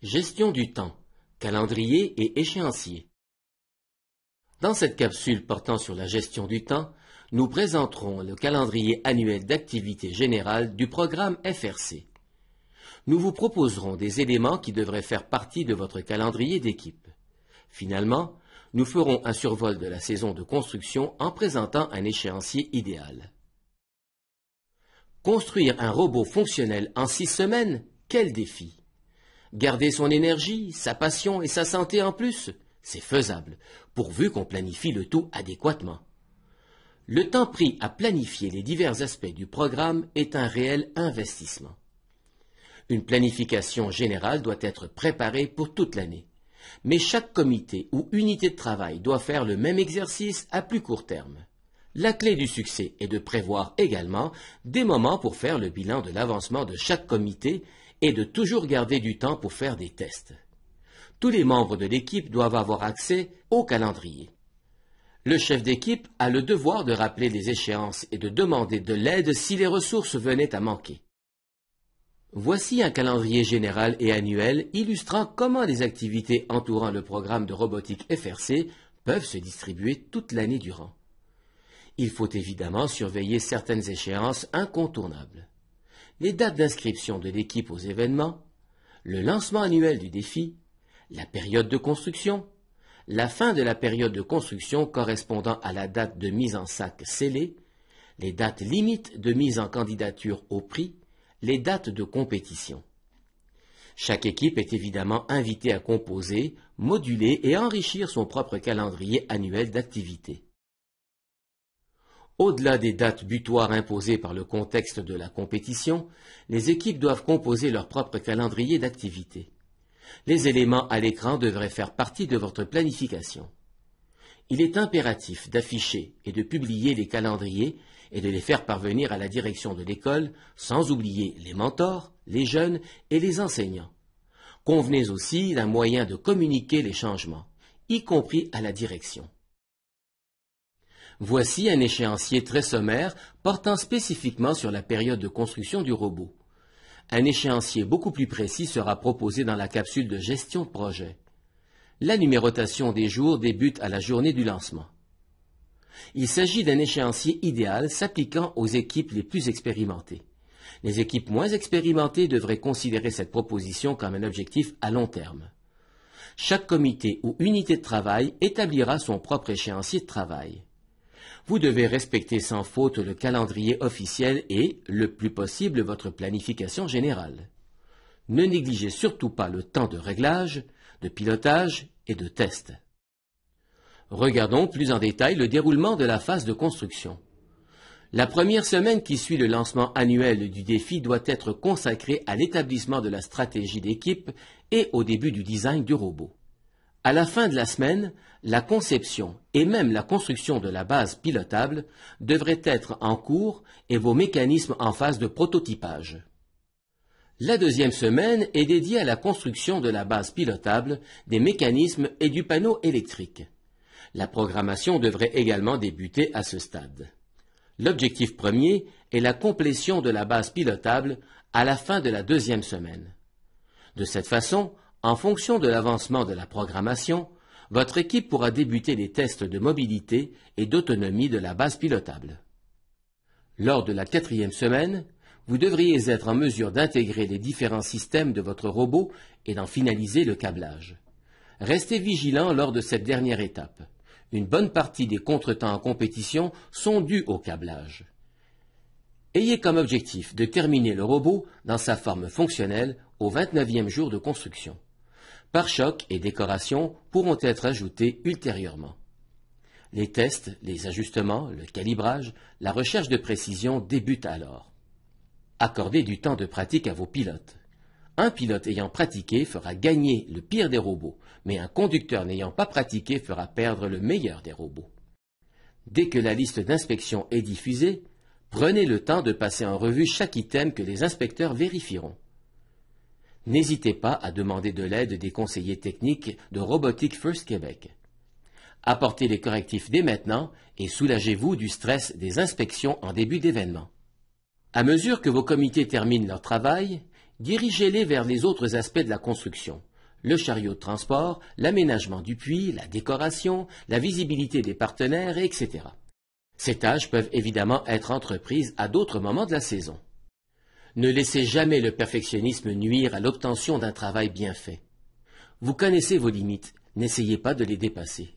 Gestion du temps, calendrier et échéancier. Dans cette capsule portant sur la gestion du temps, nous présenterons le calendrier annuel d'activité générale du programme FRC. Nous vous proposerons des éléments qui devraient faire partie de votre calendrier d'équipe. Finalement, nous ferons un survol de la saison de construction en présentant un échéancier idéal. Construire un robot fonctionnel en 6 semaines, quel défi! Garder son énergie, sa passion et sa santé en plus, c'est faisable, pourvu qu'on planifie le tout adéquatement. Le temps pris à planifier les divers aspects du programme est un réel investissement. Une planification générale doit être préparée pour toute l'année, mais chaque comité ou unité de travail doit faire le même exercice à plus court terme. La clé du succès est de prévoir également des moments pour faire le bilan de l'avancement de chaque comité et de toujours garder du temps pour faire des tests. Tous les membres de l'équipe doivent avoir accès au calendrier. Le chef d'équipe a le devoir de rappeler les échéances et de demander de l'aide si les ressources venaient à manquer. Voici un calendrier général et annuel illustrant comment les activités entourant le programme de robotique FRC peuvent se distribuer toute l'année durant. Il faut évidemment surveiller certaines échéances incontournables. Les dates d'inscription de l'équipe aux événements, le lancement annuel du défi, la période de construction, la fin de la période de construction correspondant à la date de mise en sac scellé, les dates limites de mise en candidature au prix, les dates de compétition. Chaque équipe est évidemment invitée à composer, moduler et enrichir son propre calendrier annuel d'activité. Au-delà des dates butoirs imposées par le contexte de la compétition, les équipes doivent composer leur propre calendrier d'activité. Les éléments à l'écran devraient faire partie de votre planification. Il est impératif d'afficher et de publier les calendriers et de les faire parvenir à la direction de l'école, sans oublier les mentors, les jeunes et les enseignants. Convenez aussi d'un moyen de communiquer les changements, y compris à la direction. Voici un échéancier très sommaire portant spécifiquement sur la période de construction du robot. Un échéancier beaucoup plus précis sera proposé dans la capsule de gestion de projet. La numérotation des jours débute à la journée du lancement. Il s'agit d'un échéancier idéal s'appliquant aux équipes les plus expérimentées. Les équipes moins expérimentées devraient considérer cette proposition comme un objectif à long terme. Chaque comité ou unité de travail établira son propre échéancier de travail. Vous devez respecter sans faute le calendrier officiel et, le plus possible, votre planification générale. Ne négligez surtout pas le temps de réglage, de pilotage et de test. Regardons plus en détail le déroulement de la phase de construction. La première semaine qui suit le lancement annuel du défi doit être consacrée à l'établissement de la stratégie d'équipe et au début du design du robot. À la fin de la semaine, la conception et même la construction de la base pilotable devraient être en cours et vos mécanismes en phase de prototypage. La deuxième semaine est dédiée à la construction de la base pilotable, des mécanismes et du panneau électrique. La programmation devrait également débuter à ce stade. L'objectif premier est la complétion de la base pilotable à la fin de la deuxième semaine. De cette façon, en fonction de l'avancement de la programmation, votre équipe pourra débuter les tests de mobilité et d'autonomie de la base pilotable. Lors de la quatrième semaine, vous devriez être en mesure d'intégrer les différents systèmes de votre robot et d'en finaliser le câblage. Restez vigilant lors de cette dernière étape. Une bonne partie des contretemps en compétition sont dus au câblage. Ayez comme objectif de terminer le robot dans sa forme fonctionnelle au 29e jour de construction. Pare-chocs et décorations pourront être ajoutés ultérieurement. Les tests, les ajustements, le calibrage, la recherche de précision débutent alors. Accordez du temps de pratique à vos pilotes. Un pilote ayant pratiqué fera gagner le pire des robots, mais un conducteur n'ayant pas pratiqué fera perdre le meilleur des robots. Dès que la liste d'inspection est diffusée, prenez le temps de passer en revue chaque item que les inspecteurs vérifieront. N'hésitez pas à demander de l'aide des conseillers techniques de Robotique First Québec. Apportez les correctifs dès maintenant et soulagez-vous du stress des inspections en début d'événement. À mesure que vos comités terminent leur travail, dirigez-les vers les autres aspects de la construction, le chariot de transport, l'aménagement du puits, la décoration, la visibilité des partenaires, etc. Ces tâches peuvent évidemment être entreprises à d'autres moments de la saison. Ne laissez jamais le perfectionnisme nuire à l'obtention d'un travail bien fait. Vous connaissez vos limites, n'essayez pas de les dépasser.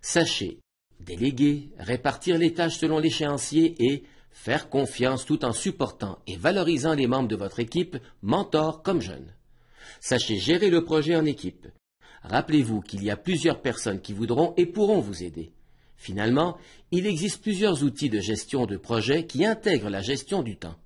Sachez déléguer, répartir les tâches selon l'échéancier et faire confiance tout en supportant et valorisant les membres de votre équipe, mentors comme jeunes. Sachez gérer le projet en équipe. Rappelez-vous qu'il y a plusieurs personnes qui voudront et pourront vous aider. Finalement, il existe plusieurs outils de gestion de projet qui intègrent la gestion du temps.